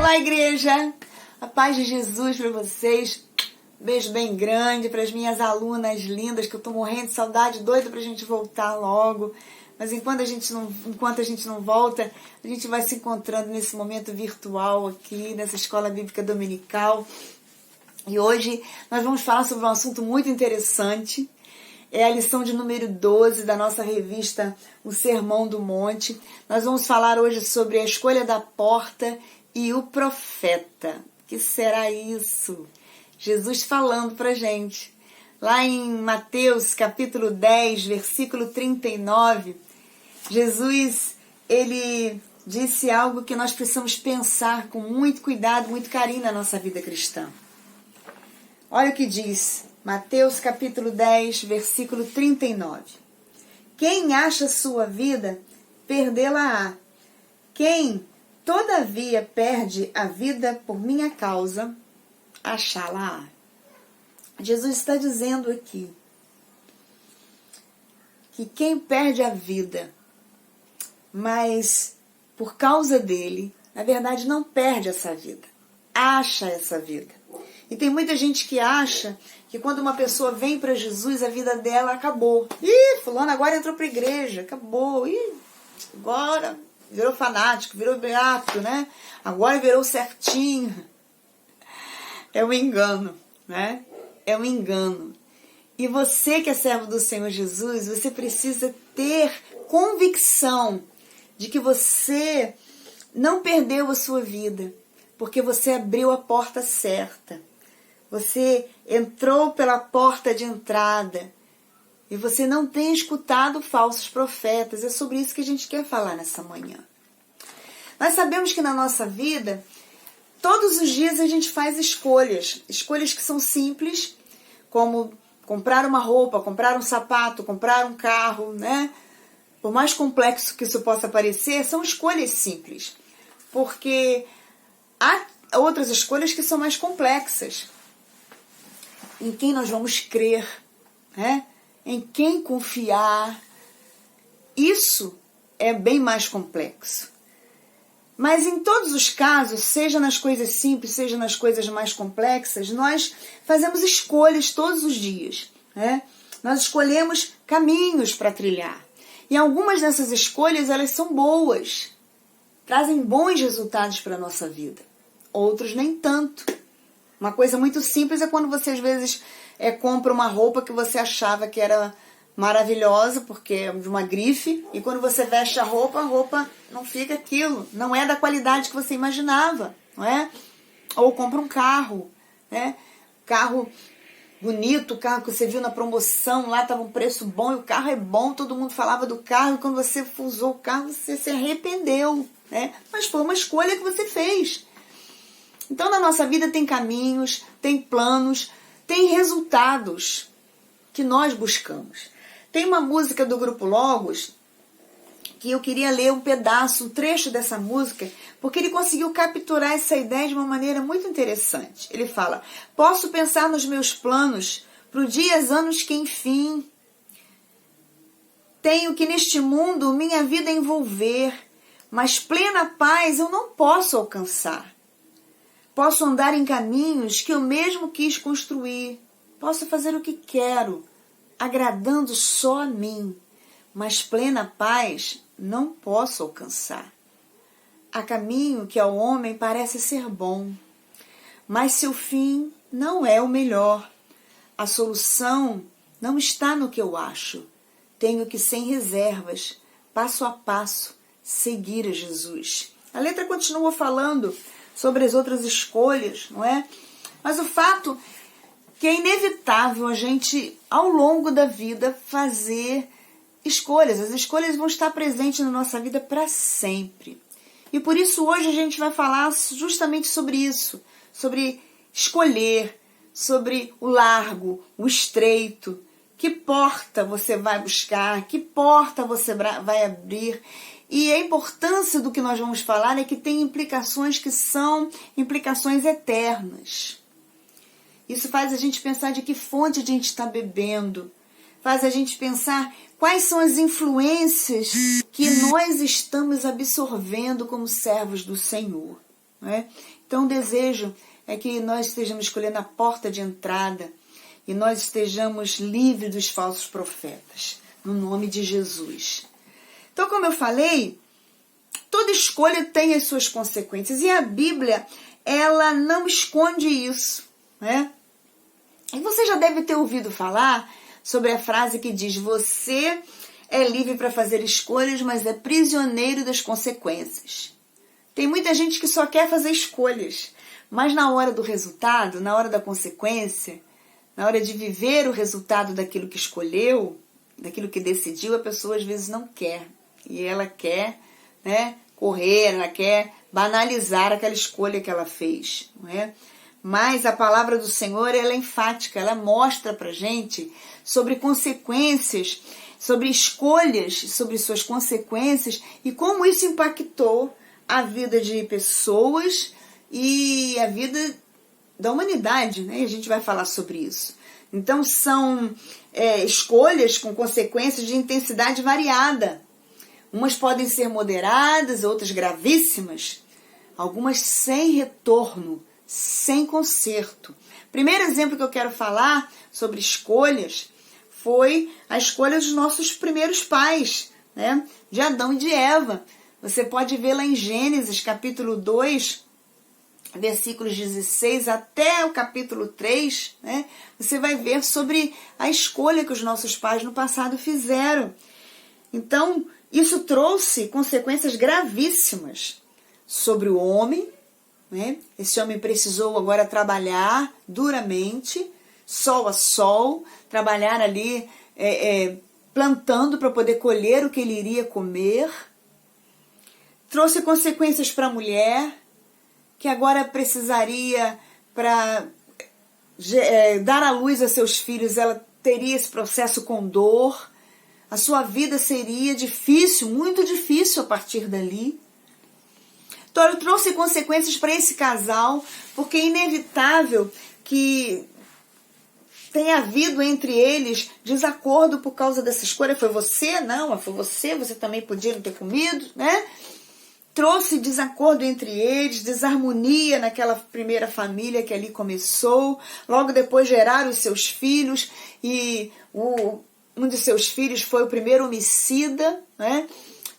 Olá, igreja! A paz de Jesus para vocês. Beijo bem grande para as minhas alunas lindas, que eu tô morrendo de saudade, doida pra gente voltar logo. Mas enquanto a gente não volta, a gente vai se encontrando nesse momento virtual aqui, nessa escola bíblica dominical. E hoje nós vamos falar sobre um assunto muito interessante. É a lição de número 12 da nossa revista O Sermão do Monte. Nós vamos falar hoje sobre a escolha da porta e o profeta. O que será isso? Jesus falando pra gente. Lá em Mateus capítulo 10, versículo 39, Jesus, ele disse algo que nós precisamos pensar com muito cuidado, muito carinho na nossa vida cristã. Olha o que diz Mateus capítulo 10, versículo 39. Quem acha sua vida, perdê-la-á. Quem, todavia, perde a vida por minha causa, achá-la-á. Jesus está dizendo aqui que quem perde a vida, mas por causa dele, na verdade não perde essa vida, acha essa vida. E tem muita gente que acha que quando uma pessoa vem para Jesus, a vida dela acabou. Ih, fulano agora entrou para a igreja, acabou. Ih, agora virou fanático, virou beato, né? Agora virou certinho. É um engano, né? É um engano. E você que é servo do Senhor Jesus, você precisa ter convicção de que você não perdeu a sua vida, porque você abriu a porta certa. Você entrou pela porta de entrada e você não tem escutado falsos profetas. É sobre isso que a gente quer falar nessa manhã. Nós sabemos que na nossa vida, todos os dias a gente faz escolhas que são simples, como comprar uma roupa, comprar um sapato, comprar um carro, né? Por mais complexo que isso possa parecer, são escolhas simples, porque há outras escolhas que são mais complexas. Em quem nós vamos crer, né? Em quem confiar, isso é bem mais complexo. Mas em todos os casos, seja nas coisas simples, seja nas coisas mais complexas, nós fazemos escolhas todos os dias, né? Nós escolhemos caminhos para trilhar. E algumas dessas escolhas, elas são boas, trazem bons resultados para a nossa vida. Outros nem tanto. Uma coisa muito simples é quando você às vezes compra uma roupa que você achava que era maravilhosa, porque é de uma grife, e quando você veste a roupa não fica aquilo, não é da qualidade que você imaginava, não é? Ou compra um carro, né? Carro bonito, carro que você viu na promoção, lá estava um preço bom, e o carro é bom, todo mundo falava do carro, e quando você usou o carro, você se arrependeu, né? Mas foi uma escolha que você fez. Então, na nossa vida tem caminhos, tem planos, tem resultados que nós buscamos. Tem uma música do Grupo Logos que eu queria ler um pedaço, um trecho dessa música, porque ele conseguiu capturar essa ideia de uma maneira muito interessante. Ele fala: posso pensar nos meus planos para os dias, anos que enfim tenho que neste mundo minha vida envolver, mas plena paz eu não posso alcançar. Posso andar em caminhos que eu mesmo quis construir. Posso fazer o que quero, agradando só a mim. Mas plena paz não posso alcançar. Há caminho que ao homem parece ser bom, mas seu fim não é o melhor. A solução não está no que eu acho. Tenho que, sem reservas, passo a passo, seguir a Jesus. A letra continua falando sobre as outras escolhas, não é? Mas o fato que é inevitável a gente, ao longo da vida, fazer escolhas. As escolhas vão estar presentes na nossa vida para sempre. E por isso hoje a gente vai falar justamente sobre isso, sobre escolher, sobre o largo, o estreito, que porta você vai buscar, que porta você vai abrir. E a importância do que nós vamos falar é que tem implicações que são implicações eternas. Isso faz a gente pensar de que fonte a gente está bebendo. Faz a gente pensar quais são as influências que nós estamos absorvendo como servos do Senhor. né? Então o desejo é que nós estejamos escolhendo a porta de entrada e nós estejamos livres dos falsos profetas, no nome de Jesus. Então, como eu falei, toda escolha tem as suas consequências e a Bíblia, ela não esconde isso, né? E você já deve ter ouvido falar sobre a frase que diz: você é livre para fazer escolhas, mas é prisioneiro das consequências. Tem muita gente que só quer fazer escolhas, mas na hora do resultado, na hora da consequência, na hora de viver o resultado daquilo que escolheu, daquilo que decidiu, a pessoa às vezes não quer. E ela quer, né, correr, ela quer banalizar aquela escolha que ela fez, não é? Mas a palavra do Senhor, ela é enfática, ela mostra pra gente sobre consequências, sobre escolhas, sobre suas consequências e como isso impactou a vida de pessoas e a vida da humanidade, né? E a gente vai falar sobre isso. Então são escolhas com consequências de intensidade variada. Umas podem ser moderadas, outras gravíssimas, algumas sem retorno, sem conserto. Primeiro exemplo que eu quero falar sobre escolhas foi a escolha dos nossos primeiros pais, né? De Adão e de Eva. Você pode ver lá em Gênesis, capítulo 2, versículos 16 até o capítulo 3, né? Você vai ver sobre a escolha que os nossos pais no passado fizeram. Então, isso trouxe consequências gravíssimas sobre o homem, né? Esse homem precisou agora trabalhar duramente, sol a sol, trabalhar ali plantando para poder colher o que ele iria comer. Trouxe consequências para a mulher, que agora precisaria, para dar à luz a seus filhos, ela teria esse processo com dor. A sua vida seria difícil, muito difícil a partir dali. Então, trouxe consequências para esse casal, porque é inevitável que tenha havido entre eles desacordo por causa dessa escolha. Foi você? Não, foi você também podia não ter comido, né? Trouxe desacordo entre eles, desarmonia naquela primeira família que ali começou. Logo depois geraram os seus filhos e um de seus filhos foi o primeiro homicida, né?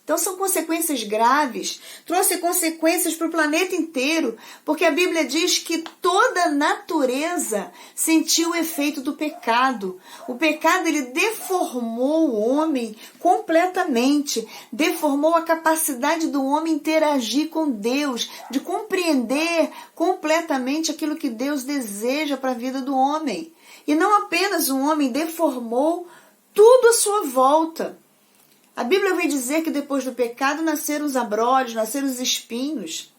Então são consequências graves, trouxe consequências para o planeta inteiro, porque a Bíblia diz que toda a natureza sentiu o efeito do pecado. O pecado, ele deformou o homem completamente, deformou a capacidade do homem interagir com Deus, de compreender completamente aquilo que Deus deseja para a vida do homem. E não apenas o homem deformou tudo à sua volta. A Bíblia vai dizer que depois do pecado nasceram os abrolhos, nasceram os espinhos.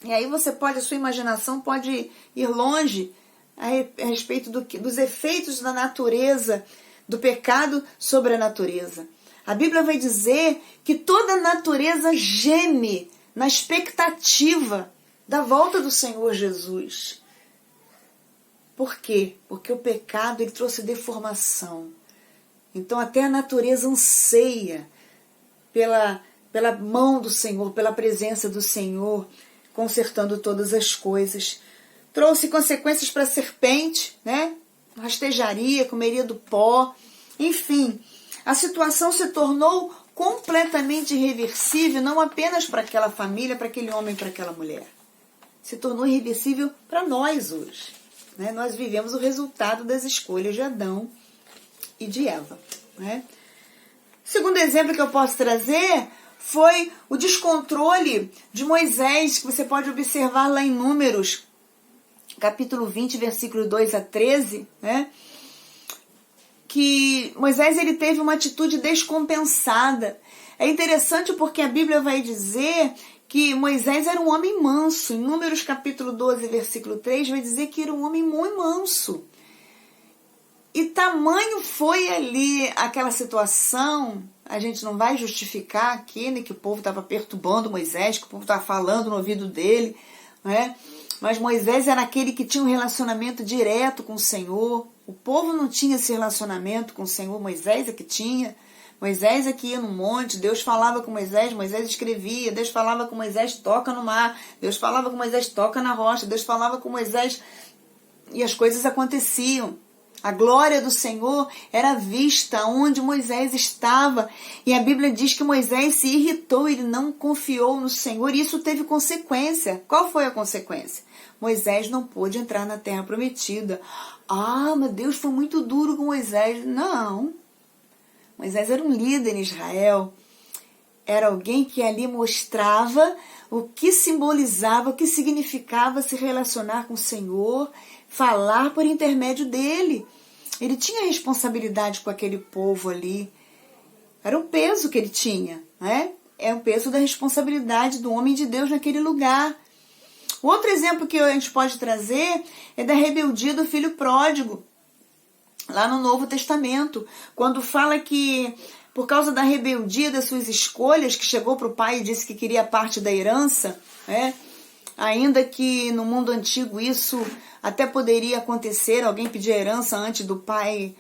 E aí a sua imaginação pode ir longe a respeito dos efeitos da natureza, do pecado sobre a natureza. A Bíblia vai dizer que toda a natureza geme na expectativa da volta do Senhor Jesus. Por quê? Porque o pecado, ele trouxe deformação. Então até a natureza anseia pela mão do Senhor, pela presença do Senhor, consertando todas as coisas. Trouxe consequências para a serpente, né? Rastejaria, comeria do pó. Enfim, a situação se tornou completamente irreversível, não apenas para aquela família, para aquele homem, para aquela mulher. Se tornou irreversível para nós hoje, né? Nós vivemos o resultado das escolhas de Adão e de Eva, né? Segundo exemplo que eu posso trazer foi o descontrole de Moisés, que você pode observar lá em Números, capítulo 20, versículo 2 a 13, né? Que Moisés, ele teve uma atitude descompensada. É interessante porque a Bíblia vai dizer que Moisés era um homem manso. Em Números capítulo 12, versículo 3, vai dizer que era um homem muito manso. E tamanho foi ali aquela situação, a gente não vai justificar aqui, né, que o povo estava perturbando Moisés, que o povo estava falando no ouvido dele, né? Mas Moisés era aquele que tinha um relacionamento direto com o Senhor. O povo não tinha esse relacionamento com o Senhor, Moisés é que tinha. Moisés aqui ia no monte, Deus falava com Moisés, Moisés escrevia, Deus falava com Moisés, toca no mar, Deus falava com Moisés, toca na rocha, Deus falava com Moisés e as coisas aconteciam. A glória do Senhor era vista onde Moisés estava. E a Bíblia diz que Moisés se irritou, ele não confiou no Senhor. E isso teve consequência. Qual foi a consequência? Moisés não pôde entrar na terra prometida. Ah, mas Deus foi muito duro com Moisés. Não. Moisés era um líder em Israel. Era alguém que ali mostrava o que simbolizava, o que significava se relacionar com o Senhor, falar por intermédio dele. Ele tinha responsabilidade com aquele povo ali. Era o peso que ele tinha, né? É o peso da responsabilidade do homem de Deus naquele lugar. Outro exemplo que a gente pode trazer é da rebeldia do filho pródigo, lá no Novo Testamento, quando fala que por causa da rebeldia das suas escolhas, que chegou para o pai e disse que queria parte da herança, né? Ainda que no mundo antigo isso até poderia acontecer, alguém pedir herança antes do pai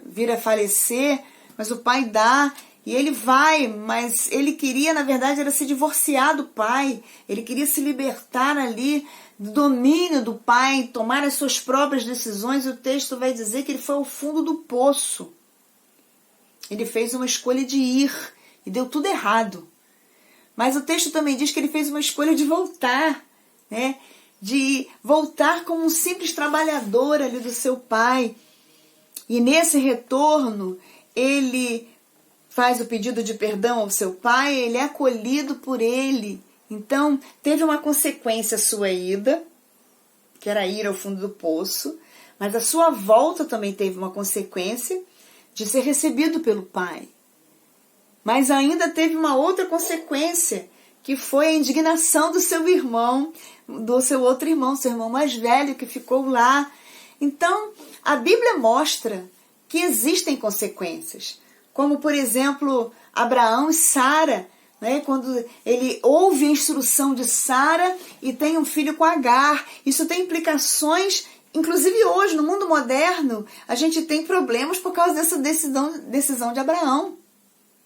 vir a falecer, mas o pai dá e ele vai, mas ele queria, na verdade, era se divorciar do pai, ele queria se libertar ali do domínio do pai, tomar as suas próprias decisões, e o texto vai dizer que ele foi ao fundo do poço. Ele fez uma escolha de ir e deu tudo errado. Mas o texto também diz que ele fez uma escolha de voltar, né? De voltar como um simples trabalhador ali do seu pai. E nesse retorno, ele faz o pedido de perdão ao seu pai, ele é acolhido por ele. Então, teve uma consequência a sua ida, que era ir ao fundo do poço, mas a sua volta também teve uma consequência de ser recebido pelo pai. Mas ainda teve uma outra consequência, que foi a indignação do seu irmão, do seu outro irmão, seu irmão mais velho, que ficou lá. Então, a Bíblia mostra que existem consequências, como, por exemplo, Abraão e Sara, né? Quando ele ouve a instrução de Sara e tem um filho com Agar. Isso tem implicações, inclusive hoje, no mundo moderno, a gente tem problemas por causa dessa decisão de Abraão,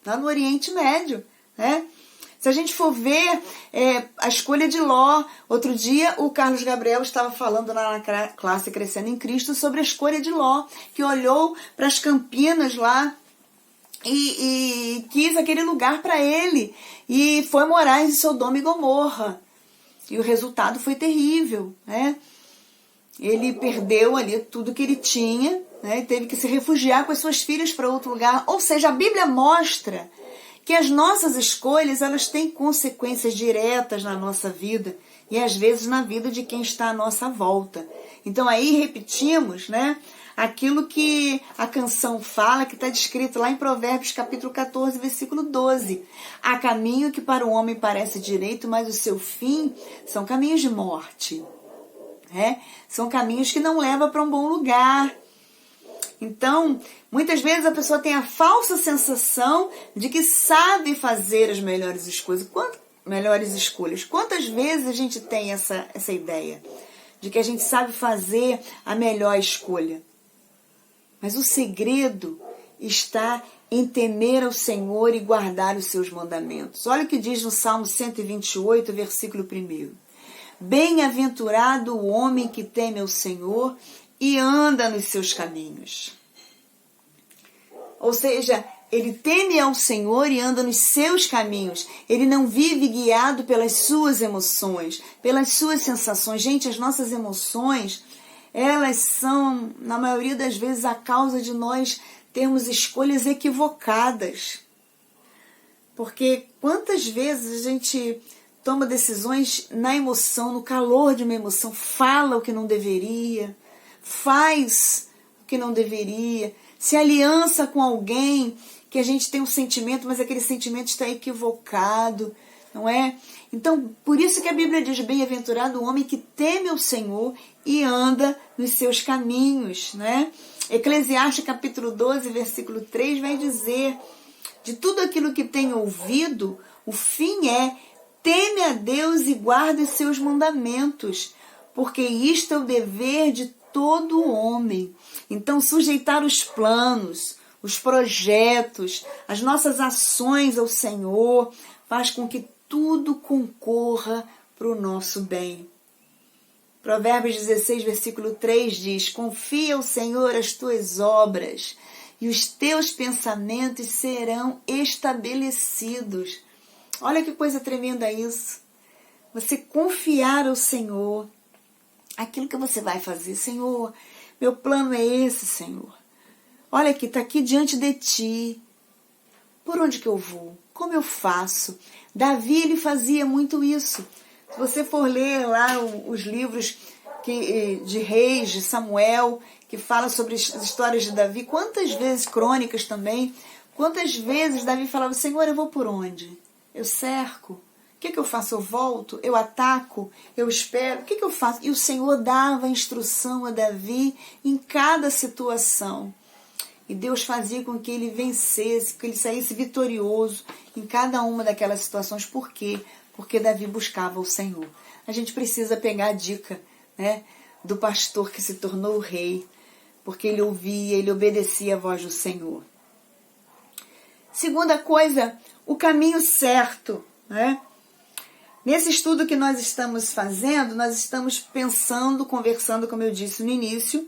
lá no Oriente Médio, né? Se a gente for ver a escolha de Ló, outro dia o Carlos Gabriel estava falando lá na classe Crescendo em Cristo sobre a escolha de Ló, que olhou para as campinas lá e quis aquele lugar para ele e foi morar em Sodoma e Gomorra. E o resultado foi terrível, né? Ele perdeu ali tudo que ele tinha, né? E teve que se refugiar com as suas filhas para outro lugar. Ou seja, a Bíblia mostra que as nossas escolhas, elas têm consequências diretas na nossa vida e às vezes na vida de quem está à nossa volta. Então aí repetimos, né, aquilo que a canção fala, que está descrito lá em Provérbios capítulo 14, versículo 12. Há caminho que para o homem parece direito, mas o seu fim são caminhos de morte. São caminhos que não levam para um bom lugar. Então, muitas vezes a pessoa tem a falsa sensação de que sabe fazer as melhores escolhas. Quantas vezes a gente tem essa ideia de que a gente sabe fazer a melhor escolha? Mas o segredo está em temer ao Senhor e guardar os seus mandamentos. Olha o que diz no Salmo 128, versículo 1. Bem-aventurado o homem que teme ao Senhor e anda nos seus caminhos. Ou seja, ele teme ao Senhor e anda nos seus caminhos. Ele não vive guiado pelas suas emoções, pelas suas sensações. Gente, as nossas emoções, elas são, na maioria das vezes, a causa de nós termos escolhas equivocadas. Porque quantas vezes a gente toma decisões na emoção, no calor de uma emoção, fala o que não deveria, faz o que não deveria, se aliança com alguém que a gente tem um sentimento, mas aquele sentimento está equivocado, não é? Então, por isso que a Bíblia diz, bem-aventurado o homem que teme o Senhor e anda nos seus caminhos, né? Eclesiastes capítulo 12, versículo 3 vai dizer, de tudo aquilo que tem ouvido, o fim é, teme a Deus e guarde os seus mandamentos, porque isto é o dever de todo homem. Então, sujeitar os planos, os projetos, as nossas ações ao Senhor, faz com que tudo concorra para o nosso bem. Provérbios 16, versículo 3 diz: confia ao Senhor as tuas obras e os teus pensamentos serão estabelecidos. Olha que coisa tremenda isso. Você confiar ao Senhor aquilo que você vai fazer. Senhor, meu plano é esse, Senhor. Olha aqui, está aqui diante de ti. Por onde que eu vou? Como eu faço? Davi, ele fazia muito isso. Se você for ler lá os livros de Reis, de Samuel, que fala sobre as histórias de Davi, quantas vezes, crônicas também, quantas vezes Davi falava: Senhor, eu vou por onde? Eu cerco? O que eu faço? Eu volto? Eu ataco? Eu espero? O que eu faço? E o Senhor dava instrução a Davi em cada situação. E Deus fazia com que ele vencesse, que ele saísse vitorioso em cada uma daquelas situações. Por quê? Porque Davi buscava o Senhor. A gente precisa pegar a dica, né, do pastor que se tornou o rei, porque ele ouvia, ele obedecia a voz do Senhor. Segunda coisa, o caminho certo, né? Nesse estudo que nós estamos fazendo, nós estamos pensando, conversando, como eu disse no início,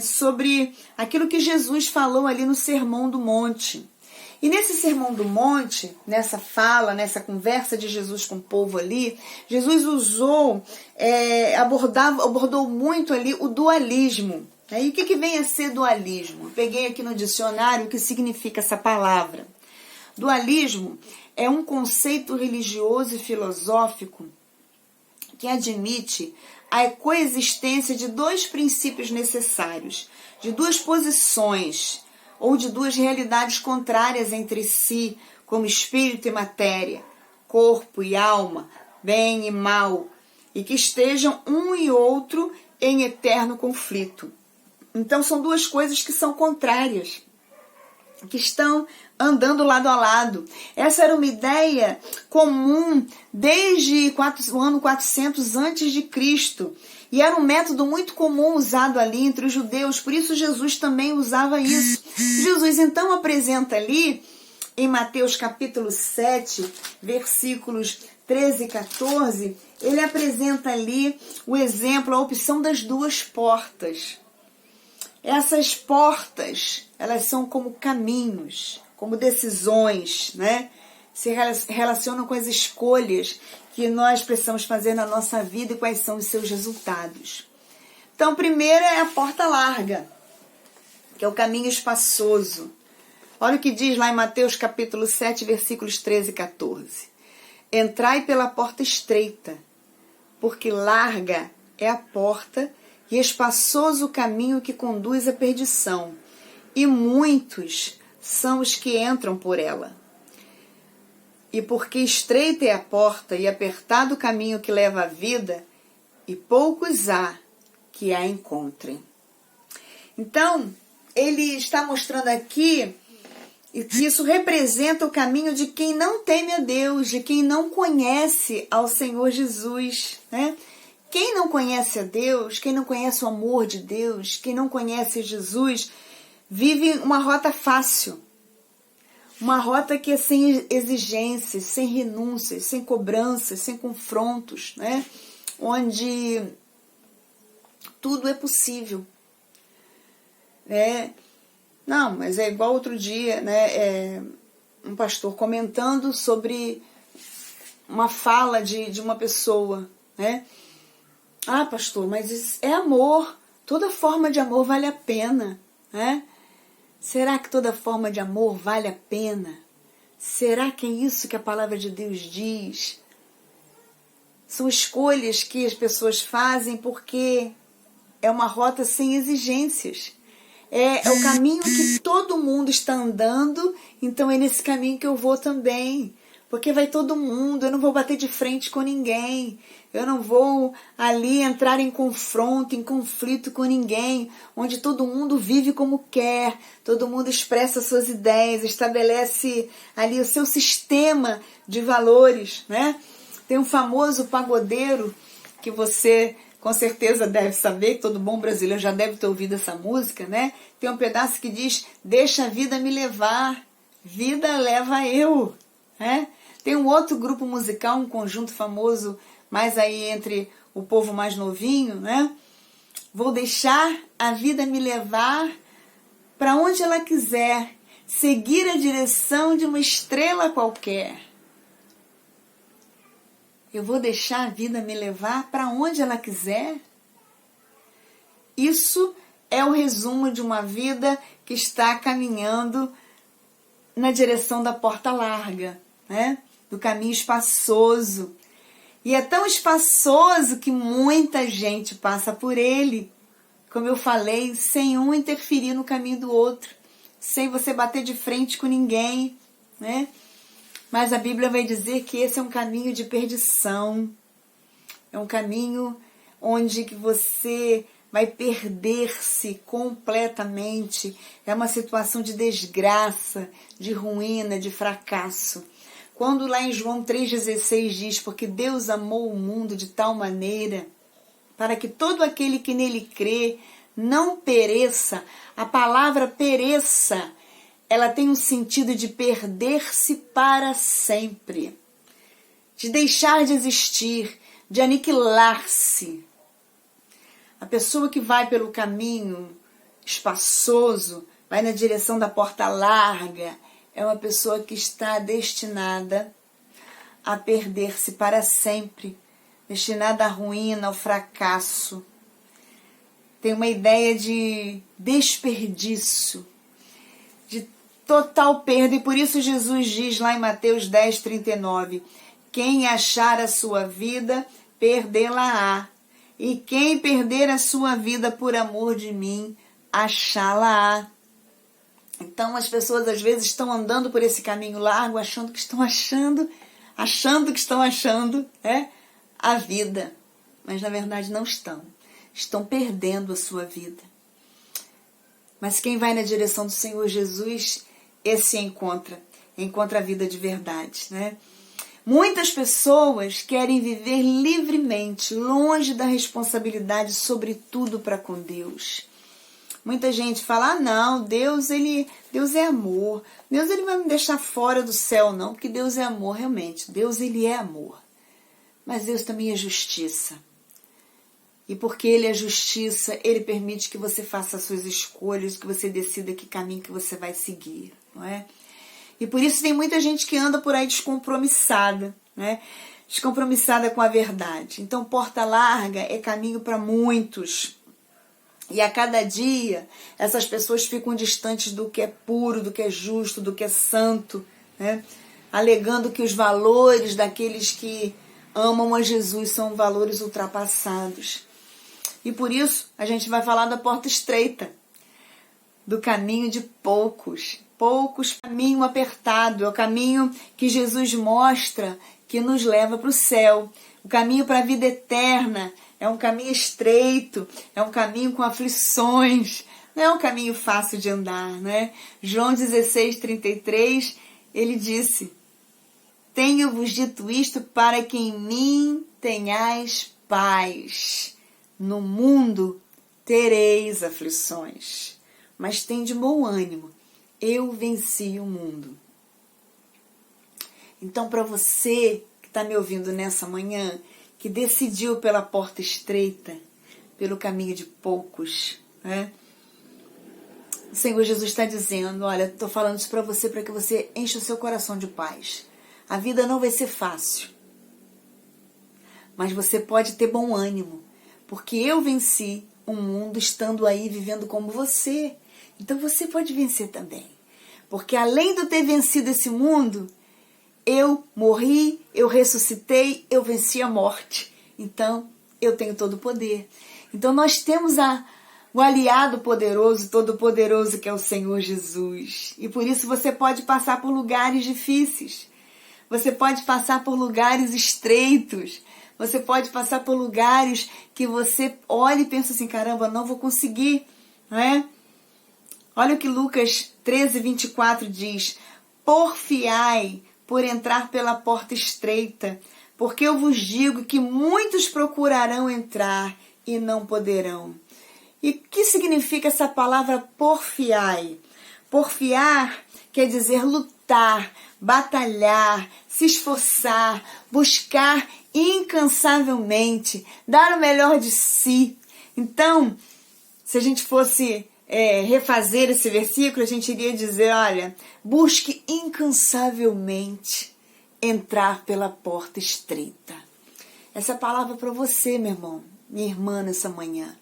sobre aquilo que Jesus falou ali no Sermão do Monte. E nesse Sermão do Monte, nessa fala, nessa conversa de Jesus com o povo ali, Jesus abordou muito ali o dualismo. E o que vem a ser dualismo? Eu peguei aqui no dicionário o que significa essa palavra. Dualismo é um conceito religioso e filosófico que admite a coexistência de dois princípios necessários, de duas posições ou de duas realidades contrárias entre si, como espírito e matéria, corpo e alma, bem e mal, e que estejam um e outro em eterno conflito. Então são duas coisas que são contrárias, que estão andando lado a lado. Essa era uma ideia comum desde o ano 400 a.C. E era um método muito comum usado ali entre os judeus, por isso Jesus também usava isso. Jesus então apresenta ali, em Mateus capítulo 7, versículos 13 e 14, ele apresenta ali o exemplo, a opção das duas portas. Essas portas, elas são como caminhos, como decisões, né? Se relacionam com as escolhas que nós precisamos fazer na nossa vida e quais são os seus resultados. Então, primeiro é a porta larga, que é o caminho espaçoso. Olha o que diz lá em Mateus capítulo 7, versículos 13 e 14. Entrai pela porta estreita, porque larga é a porta e espaçoso o caminho que conduz à perdição, e muitos são os que entram por ela. E porque estreita é a porta e apertado o caminho que leva à vida, e poucos há que a encontrem. Então, ele está mostrando aqui que isso representa o caminho de quem não teme a Deus, de quem não conhece ao Senhor Jesus, né? Quem não conhece a Deus, quem não conhece o amor de Deus, quem não conhece Jesus, vive uma rota fácil. Uma rota que é sem exigências, sem renúncias, sem cobranças, sem confrontos, né? Onde tudo é possível. Não, mas é igual outro dia, né? Um pastor comentando sobre uma fala de uma pessoa, né? Ah, pastor, mas isso é amor. Toda forma de amor vale a pena, né? Será que toda forma de amor vale a pena? Será que é isso que a palavra de Deus diz? São escolhas que as pessoas fazem porque é uma rota sem exigências. É o caminho que todo mundo está andando, então é nesse caminho que eu vou também. Porque vai todo mundo, eu não vou bater de frente com ninguém, eu não vou ali entrar em confronto, em conflito com ninguém, onde todo mundo vive como quer, todo mundo expressa suas ideias, estabelece ali o seu sistema de valores, né? Tem um famoso pagodeiro que você com certeza deve saber, todo bom brasileiro já deve ter ouvido essa música, né? Tem um pedaço que diz, deixa a vida me levar, vida leva eu, né? Tem um outro grupo musical, um conjunto famoso, mais aí entre o povo mais novinho, né? Vou deixar a vida me levar para onde ela quiser, seguir a direção de uma estrela qualquer. Eu vou deixar a vida me levar para onde ela quiser. Isso é o resumo de uma vida que está caminhando na direção da porta larga, né? Do caminho espaçoso. E é tão espaçoso que muita gente passa por ele, como eu falei, sem um interferir no caminho do outro, sem você bater de frente com ninguém, né? Mas a Bíblia vai dizer que esse é um caminho de perdição, é um caminho onde que você vai perder-se completamente, é uma situação de desgraça, de ruína, de fracasso. Quando lá em João 3,16 diz, porque Deus amou o mundo de tal maneira, para que todo aquele que nele crê não pereça, a palavra pereça, ela tem um sentido de perder-se para sempre, de deixar de existir, de aniquilar-se. A pessoa que vai pelo caminho espaçoso, vai na direção da porta larga, é uma pessoa que está destinada a perder-se para sempre, destinada à ruína, ao fracasso. Tem uma ideia de desperdício, de total perda, e por isso Jesus diz lá em Mateus 10:39, quem achar a sua vida, perdê-la-á, e quem perder a sua vida por amor de mim, achá-la-á. Então as pessoas às vezes estão andando por esse caminho largo, achando que estão achando a vida, mas na verdade não estão perdendo a sua vida. Mas quem vai na direção do Senhor Jesus, esse encontra a vida de verdade, né? Muitas pessoas querem viver livremente, longe da responsabilidade, sobretudo para com Deus. Muita gente fala, não, Deus é amor, Deus ele vai me deixar fora do céu, não, porque Deus é amor, realmente, Deus ele é amor, mas Deus também é justiça. E porque Ele é justiça, Ele permite que você faça as suas escolhas, que você decida que caminho que você vai seguir, não é? E por isso tem muita gente que anda por aí descompromissada, né? Descompromissada com a verdade. Então, porta larga é caminho para muitos. E a cada dia, essas pessoas ficam distantes do que é puro, do que é justo, do que é santo, né? Alegando que os valores daqueles que amam a Jesus são valores ultrapassados. E por isso a gente vai falar da porta estreita, do caminho de poucos. Poucos, caminho apertado, é o caminho que Jesus mostra que nos leva para o céu. O caminho para a vida eterna é um caminho estreito, é um caminho com aflições, não é um caminho fácil de andar, né? João 16:33, ele disse, tenho-vos dito isto para que em mim tenhais paz. No mundo tereis aflições, mas tende bom ânimo, eu venci o mundo. Então, para você que está me ouvindo nessa manhã, que decidiu pela porta estreita, pelo caminho de poucos, né? O Senhor Jesus está dizendo, olha, estou falando isso para que você enche o seu coração de paz. A vida não vai ser fácil, mas você pode ter bom ânimo, porque eu venci o mundo estando aí vivendo como você. Então você pode vencer também. Porque além de eu ter vencido esse mundo, eu morri, eu ressuscitei, eu venci a morte. Então eu tenho todo o poder. Então nós temos o aliado poderoso, todo-poderoso, que é o Senhor Jesus. E por isso você pode passar por lugares difíceis. Você pode passar por lugares estreitos. Você pode passar por lugares que você olha e pensa assim, caramba, não vou conseguir, não é? Olha o que Lucas 13:24 diz, porfiai por entrar pela porta estreita, porque eu vos digo que muitos procurarão entrar e não poderão. E o que significa essa palavra porfiai? Porfiar quer dizer lutar, batalhar, se esforçar, buscar incansavelmente, dar o melhor de si. Então, se a gente fosse refazer esse versículo, a gente iria dizer, olha, busque incansavelmente entrar pela porta estreita. Essa palavra para você, meu irmão, minha irmã, nessa manhã.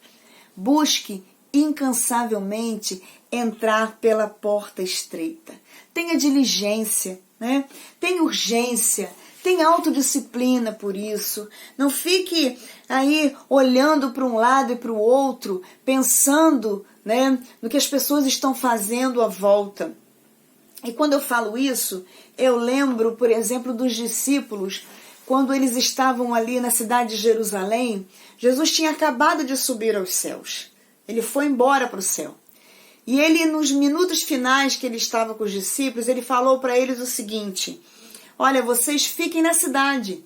Busque incansavelmente entrar pela porta estreita. Tenha diligência, né? Tenha urgência, tenha autodisciplina por isso. Não fique aí olhando para um lado e para o outro, pensando, né, no que as pessoas estão fazendo à volta. E quando eu falo isso, eu lembro, por exemplo, dos discípulos, quando eles estavam ali na cidade de Jerusalém. Jesus tinha acabado de subir aos céus. Ele foi embora para o céu. E ele, nos minutos finais que ele estava com os discípulos, ele falou para eles o seguinte: olha, vocês fiquem na cidade.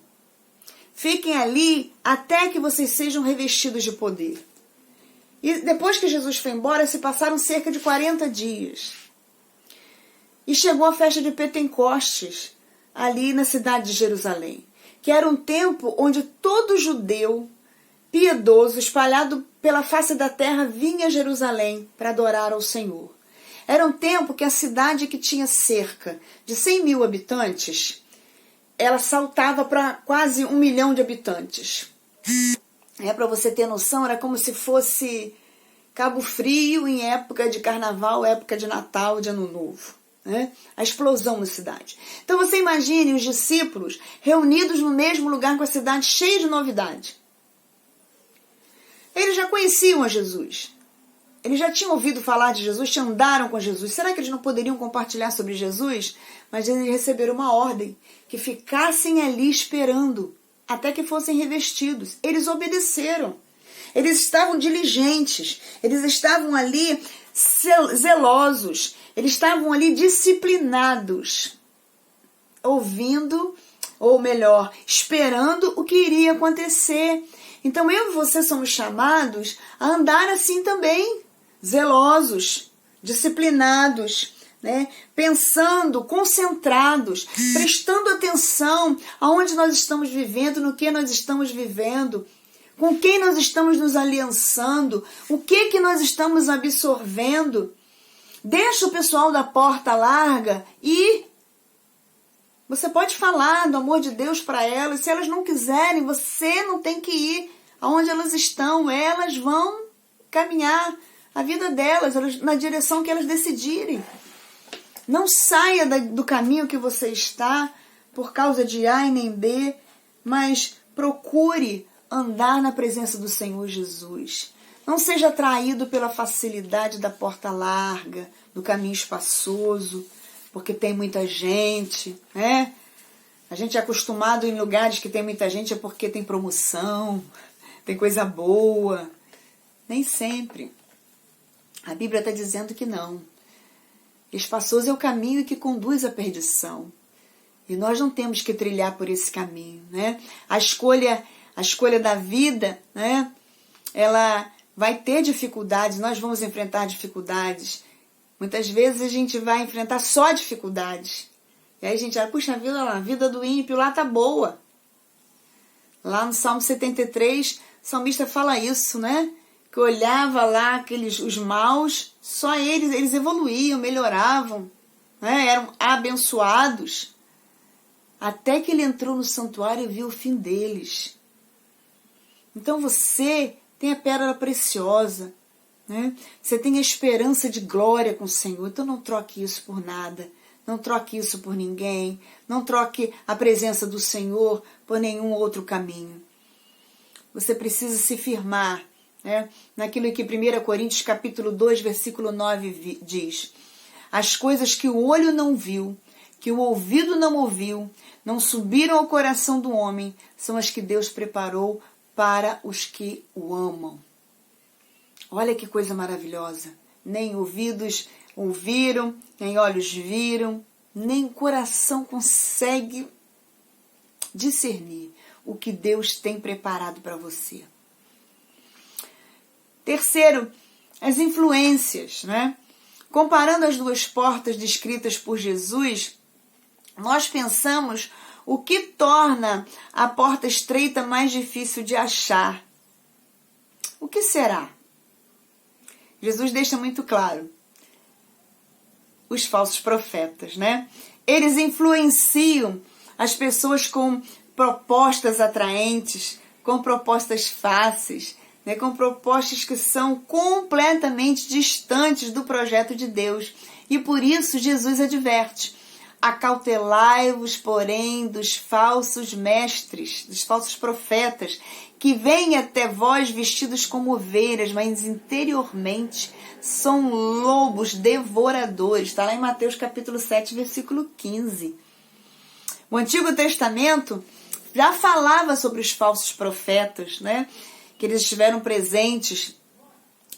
Fiquem ali até que vocês sejam revestidos de poder. E depois que Jesus foi embora, se passaram cerca de 40 dias. E chegou a festa de Pentecostes, ali na cidade de Jerusalém, que era um tempo onde todo judeu piedoso, espalhado pela face da terra, vinha a Jerusalém para adorar ao Senhor. Era um tempo que a cidade, que tinha cerca de 100 mil habitantes, ela saltava para quase 1 milhão de habitantes. Para você ter noção, era como se fosse Cabo Frio em época de carnaval, época de Natal, de Ano Novo. Né? A explosão na cidade. Então você imagine os discípulos reunidos no mesmo lugar, com a cidade cheia de novidade. Eles já conheciam a Jesus. Eles já tinham ouvido falar de Jesus, já andaram com Jesus. Será que eles não poderiam compartilhar sobre Jesus? Mas eles receberam uma ordem, que ficassem ali esperando até que fossem revestidos. Eles obedeceram. Eles estavam diligentes. Eles estavam ali zelosos. Eles estavam ali disciplinados, ouvindo, ou melhor, esperando o que iria acontecer. Então eu e você somos chamados a andar assim também, zelosos, disciplinados, né? Pensando, concentrados, prestando atenção aonde nós estamos vivendo, no que nós estamos vivendo, com quem nós estamos nos aliançando, o que nós estamos absorvendo. Deixa o pessoal da porta larga e você pode falar do amor de Deus para elas. Se elas não quiserem, você não tem que ir aonde elas estão. Elas vão caminhar a vida delas na direção que elas decidirem. Não saia do caminho que você está por causa de A e nem B, mas procure andar na presença do Senhor Jesus. Não seja atraído pela facilidade da porta larga, do caminho espaçoso, porque tem muita gente, né? A gente é acostumado em lugares que tem muita gente é porque tem promoção, tem coisa boa. Nem sempre. A Bíblia está dizendo que não. Espaçoso é o caminho que conduz à perdição. E nós não temos que trilhar por esse caminho, né? A escolha da vida, né? Ela vai ter dificuldades, nós vamos enfrentar dificuldades. Muitas vezes a gente vai enfrentar só dificuldades. E aí a gente vai, puxa, a vida do ímpio lá tá boa. Lá no Salmo 73, o salmista fala isso, né? Que olhava lá os maus, só eles evoluíam, melhoravam, né? Eram abençoados. Até que ele entrou no santuário e viu o fim deles. Então você tem a pérola preciosa, né? Você tem a esperança de glória com o Senhor. Então não troque isso por nada. Não troque isso por ninguém. Não troque a presença do Senhor por nenhum outro caminho. Você precisa se firmar, né, naquilo que 1 Coríntios capítulo 2, versículo 9 diz. As coisas que o olho não viu, que o ouvido não ouviu, não subiram ao coração do homem, são as que Deus preparou para os que o amam. Olha que coisa maravilhosa. Nem ouvidos ouviram, nem olhos viram, nem o coração consegue discernir o que Deus tem preparado para você. Terceiro, as influências, né? Comparando as duas portas descritas por Jesus, nós pensamos o que torna a porta estreita mais difícil de achar. O que será? Jesus deixa muito claro. Os falsos profetas, né? Eles influenciam as pessoas com propostas atraentes, com propostas fáceis, né? Com propostas que são completamente distantes do projeto de Deus. E por isso Jesus adverte: acautelai-vos, porém, dos falsos mestres, dos falsos profetas, que vêm até vós vestidos como ovelhas, mas interiormente são lobos devoradores. Está lá em Mateus capítulo 7, versículo 15. O Antigo Testamento já falava sobre os falsos profetas, né? Que eles estiveram presentes.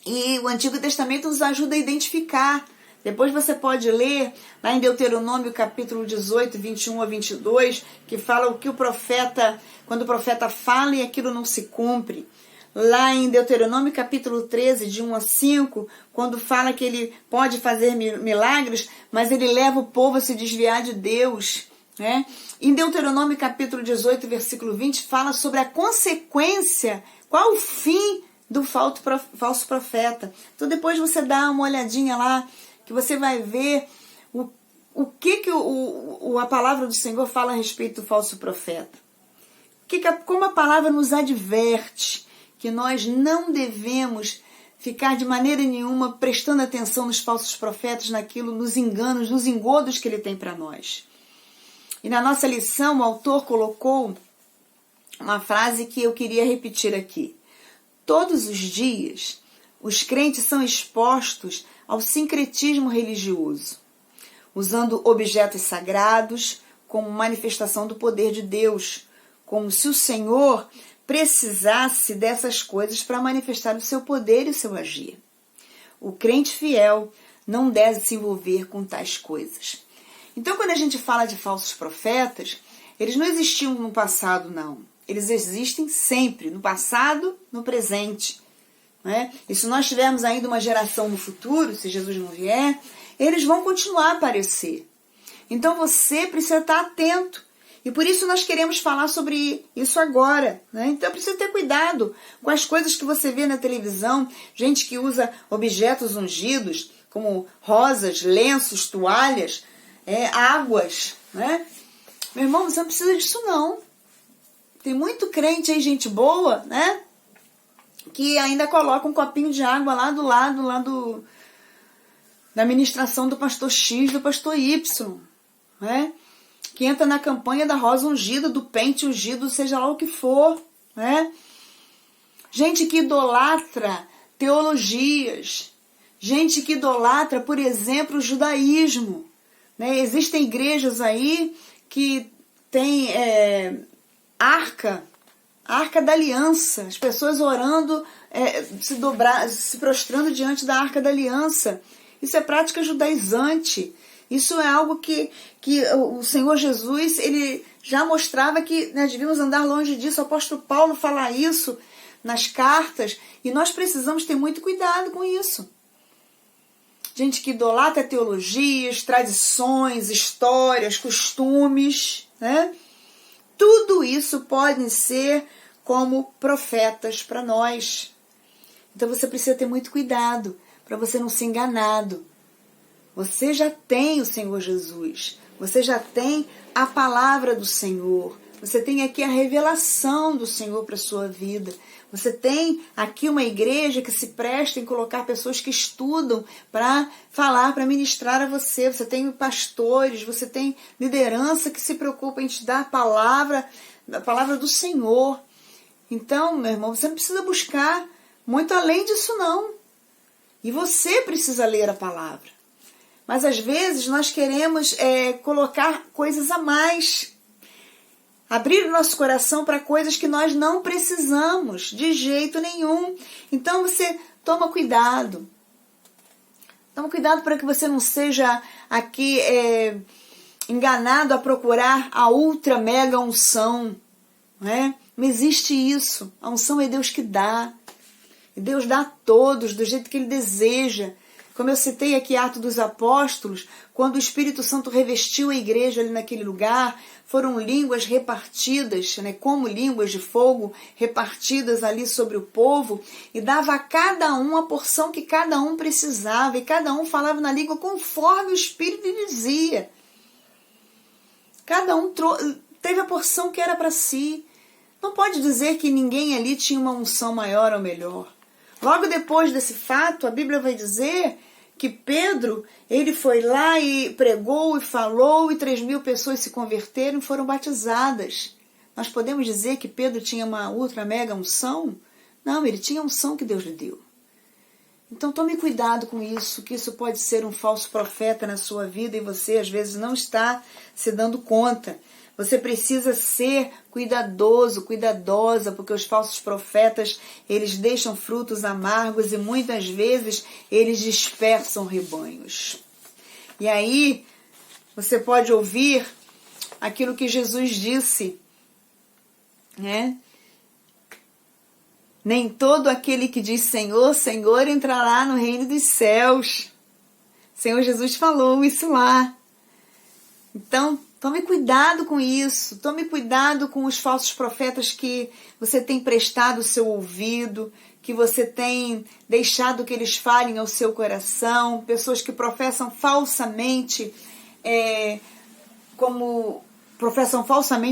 E o Antigo Testamento nos ajuda a identificar. Depois você pode ler lá em Deuteronômio capítulo 18, 21 a 22, que fala o que o profeta, quando o profeta fala e aquilo não se cumpre. Lá em Deuteronômio capítulo 13, de 1 a 5, quando fala que ele pode fazer milagres, mas ele leva o povo a se desviar de Deus, né? Em Deuteronômio capítulo 18, versículo 20, fala sobre a consequência, qual o fim do falso profeta. Então depois você dá uma olhadinha lá, que você vai ver o que a palavra do Senhor fala a respeito do falso profeta. Como a palavra nos adverte que nós não devemos ficar de maneira nenhuma prestando atenção nos falsos profetas, naquilo, nos enganos, nos engodos que ele tem para nós. E na nossa lição, o autor colocou uma frase que eu queria repetir aqui. Todos os dias, os crentes são expostos ao sincretismo religioso, usando objetos sagrados como manifestação do poder de Deus, como se o Senhor precisasse dessas coisas para manifestar o seu poder e o seu agir. O crente fiel não deve se envolver com tais coisas. Então, quando a gente fala de falsos profetas, eles não existiam no passado, não. Eles existem sempre, no passado, no presente. Né? E se nós tivermos ainda uma geração no futuro, se Jesus não vier, eles vão continuar a aparecer. Então você precisa estar atento. E por isso nós queremos falar sobre isso agora. Né? Então precisa ter cuidado com as coisas que você vê na televisão. Gente que usa objetos ungidos, como rosas, lenços, toalhas, águas. Né? Meu irmão, você não precisa disso não. Tem muito crente aí, gente boa, né? Que ainda coloca um copinho de água lá do lado da ministração do pastor X, do pastor Y, né? Que entra na campanha da rosa ungida, do pente ungido, seja lá o que for, né? Gente que idolatra teologias, gente que idolatra, por exemplo, o judaísmo, né? Existem igrejas aí que tem Arca da Aliança, as pessoas orando, se prostrando diante da Arca da Aliança. Isso é prática judaizante. Isso é algo que o Senhor Jesus ele já mostrava que nós devíamos andar longe disso. O apóstolo Paulo fala isso nas cartas e nós precisamos ter muito cuidado com isso. Gente que idolatra teologias, tradições, histórias, costumes, né? Tudo isso pode ser como profetas para nós. Então você precisa ter muito cuidado para você não ser enganado. Você já tem o Senhor Jesus. Você já tem a palavra do Senhor. Você tem aqui a revelação do Senhor para a sua vida. Você tem aqui uma igreja que se presta em colocar pessoas que estudam para falar, para ministrar a você. Você tem pastores, você tem liderança que se preocupa em te dar a palavra do Senhor. Então, meu irmão, você não precisa buscar muito além disso, não. E você precisa ler a palavra. Mas, às vezes, nós queremos colocar coisas a mais. Abrir o nosso coração para coisas que nós não precisamos de jeito nenhum. Então você toma cuidado. Toma cuidado para que você não seja aqui enganado a procurar a ultra mega unção. Né? Não existe isso. A unção é Deus que dá. E Deus dá a todos do jeito que Ele deseja. Como eu citei aqui Atos dos Apóstolos, quando o Espírito Santo revestiu a igreja ali naquele lugar, foram línguas repartidas, né, como línguas de fogo, repartidas ali sobre o povo, e dava a cada um a porção que cada um precisava, e cada um falava na língua conforme o Espírito lhe dizia. Cada um teve a porção que era para si. Não pode dizer que ninguém ali tinha uma unção maior ou melhor. Logo depois desse fato, a Bíblia vai dizer que Pedro, ele foi lá e pregou e falou, e 3.000 pessoas se converteram e foram batizadas. Nós podemos dizer que Pedro tinha uma ultra mega unção? Não, ele tinha a unção que Deus lhe deu. Então tome cuidado com isso, que isso pode ser um falso profeta na sua vida e você às vezes não está se dando conta. Você precisa ser cuidadoso, cuidadosa, porque os falsos profetas, eles deixam frutos amargos e muitas vezes eles dispersam rebanhos. E aí você pode ouvir aquilo que Jesus disse, né? Nem todo aquele que diz Senhor, Senhor entrará no reino dos céus. O Senhor Jesus falou isso lá. Então, tome cuidado com isso, tome cuidado com os falsos profetas que você tem prestado o seu ouvido, que você tem deixado que eles falem ao seu coração, pessoas que professam falsamente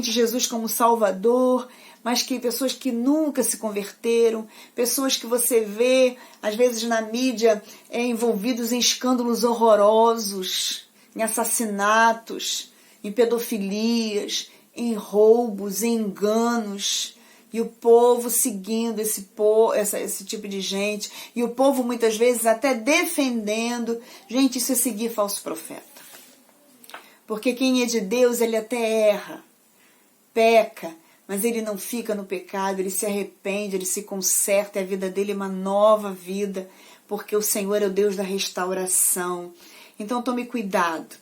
Jesus como Salvador, mas que pessoas que nunca se converteram, pessoas que você vê, às vezes na mídia, envolvidos em escândalos horrorosos, em assassinatos, em pedofilias, em roubos, em enganos, e o povo seguindo esse tipo de gente, e o povo muitas vezes até defendendo. Gente, isso é seguir falso profeta. Porque quem é de Deus, ele até erra, peca, mas ele não fica no pecado, ele se arrepende, ele se conserta, e a vida dele é uma nova vida, porque o Senhor é o Deus da restauração. Então tome cuidado,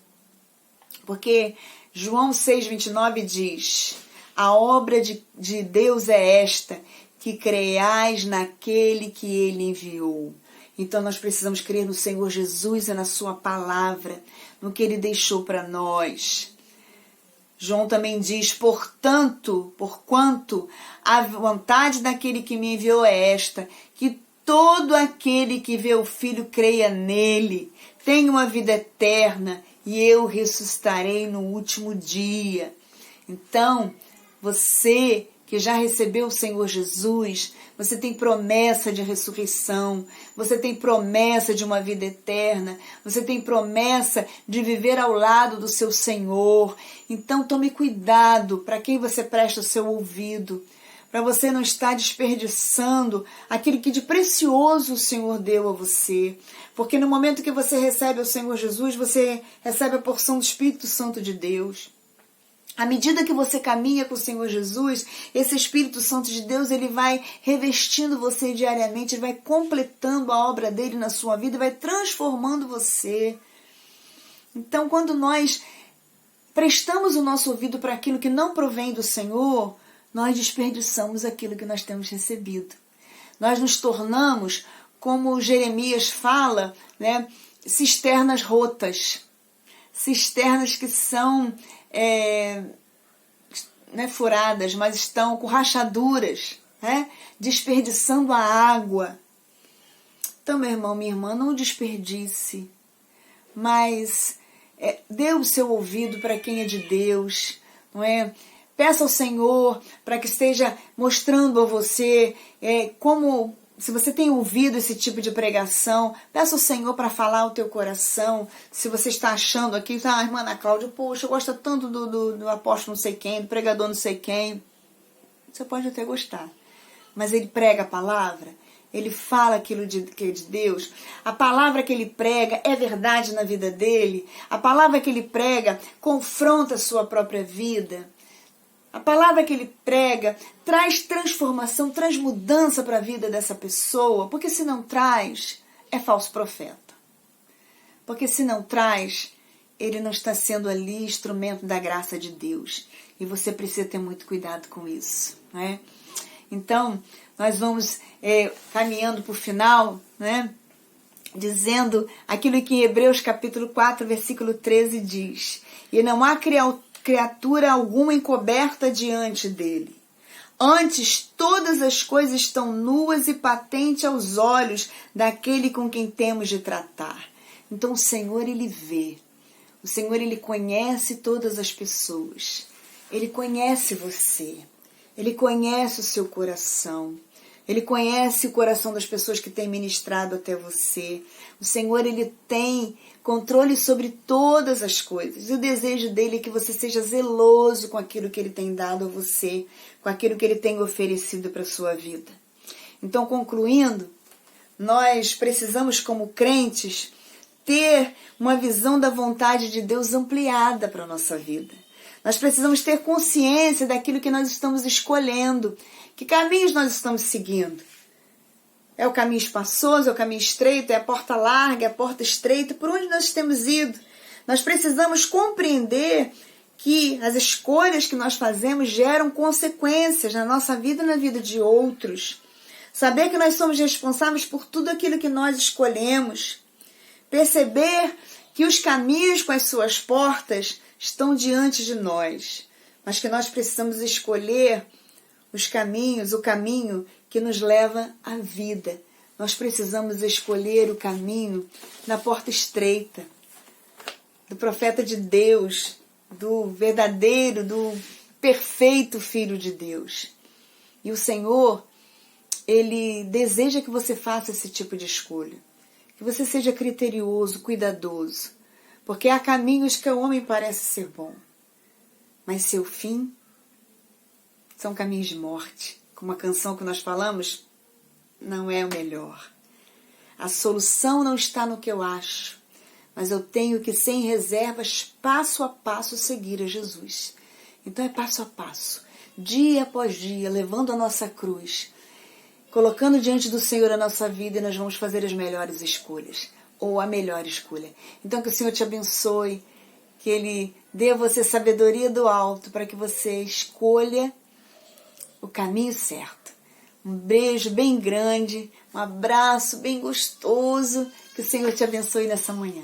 porque João 6,29 diz: a obra de Deus é esta, que creiais naquele que Ele enviou. Então nós precisamos crer no Senhor Jesus e na sua palavra, no que Ele deixou para nós. João também diz: porquanto a vontade daquele que me enviou é esta, que todo aquele que vê o Filho creia nele, tenha uma vida eterna, e eu ressuscitarei no último dia. Então, você que já recebeu o Senhor Jesus, você tem promessa de ressurreição, você tem promessa de uma vida eterna, você tem promessa de viver ao lado do seu Senhor. Então tome cuidado para quem você presta o seu ouvido, para você não estar desperdiçando aquilo que de precioso o Senhor deu a você. Porque no momento que você recebe o Senhor Jesus, você recebe a porção do Espírito Santo de Deus. À medida que você caminha com o Senhor Jesus, esse Espírito Santo de Deus, ele vai revestindo você diariamente, ele vai completando a obra dele na sua vida, vai transformando você. Então, quando nós prestamos o nosso ouvido para aquilo que não provém do Senhor, nós desperdiçamos aquilo que nós temos recebido. Nós nos tornamos, como Jeremias fala, né, cisternas rotas, cisternas que são furadas, mas estão com rachaduras, né, desperdiçando a água. Então, meu irmão, minha irmã, não desperdice, mas dê o seu ouvido para quem é de Deus, não é? Peça ao Senhor para que esteja mostrando a você como, se você tem ouvido esse tipo de pregação, peça ao Senhor para falar ao teu coração. Se você está achando aqui, irmã Ana Cláudia, poxa, eu gosto tanto do apóstolo não sei quem, do pregador não sei quem. Você pode até gostar, mas ele prega a palavra, ele fala aquilo que é de Deus. A palavra que ele prega é verdade na vida dele. A palavra que ele prega confronta a sua própria vida. A palavra que ele prega traz transformação, traz mudança para a vida dessa pessoa, porque se não traz, é falso profeta. Porque se não traz, ele não está sendo ali instrumento da graça de Deus. E você precisa ter muito cuidado com isso, né? Então, nós vamos caminhando para o final, né? Dizendo aquilo que em Hebreus capítulo 4, versículo 13 diz: e não há criatura alguma encoberta diante dele. Antes, todas as coisas estão nuas e patentes aos olhos daquele com quem temos de tratar. Então o Senhor, Ele vê. O Senhor, Ele conhece todas as pessoas. Ele conhece você. Ele conhece o seu coração. Ele conhece o coração das pessoas que têm ministrado até você. O Senhor, Ele tem controle sobre todas as coisas. E o desejo dele é que você seja zeloso com aquilo que Ele tem dado a você, com aquilo que Ele tem oferecido para a sua vida. Então, concluindo, nós precisamos, como crentes, ter uma visão da vontade de Deus ampliada para a nossa vida. Nós precisamos ter consciência daquilo que nós estamos escolhendo, que caminhos nós estamos seguindo. É o caminho espaçoso, é o caminho estreito, é a porta larga, é a porta estreita, por onde nós temos ido. Nós precisamos compreender que as escolhas que nós fazemos geram consequências na nossa vida e na vida de outros. Saber que nós somos responsáveis por tudo aquilo que nós escolhemos. Perceber que os caminhos com as suas portas estão diante de nós, mas que nós precisamos escolher os caminhos, o caminho que nos leva à vida. Nós precisamos escolher o caminho na porta estreita, do profeta de Deus, do verdadeiro, do perfeito Filho de Deus. E o Senhor, Ele deseja que você faça esse tipo de escolha, que você seja criterioso, cuidadoso, porque há caminhos que ao homem parece ser bom, mas seu fim são caminhos de morte. Como a canção que nós falamos, não é o melhor. A solução não está no que eu acho, mas eu tenho que, sem reservas, passo a passo, seguir a Jesus. Então é passo a passo, dia após dia, levando a nossa cruz, colocando diante do Senhor a nossa vida, e nós vamos fazer as melhores escolhas, ou a melhor escolha. Então que o Senhor te abençoe, que Ele dê a você sabedoria do alto, para que você escolha o caminho certo. Um beijo bem grande, um abraço bem gostoso, que o Senhor te abençoe nessa manhã.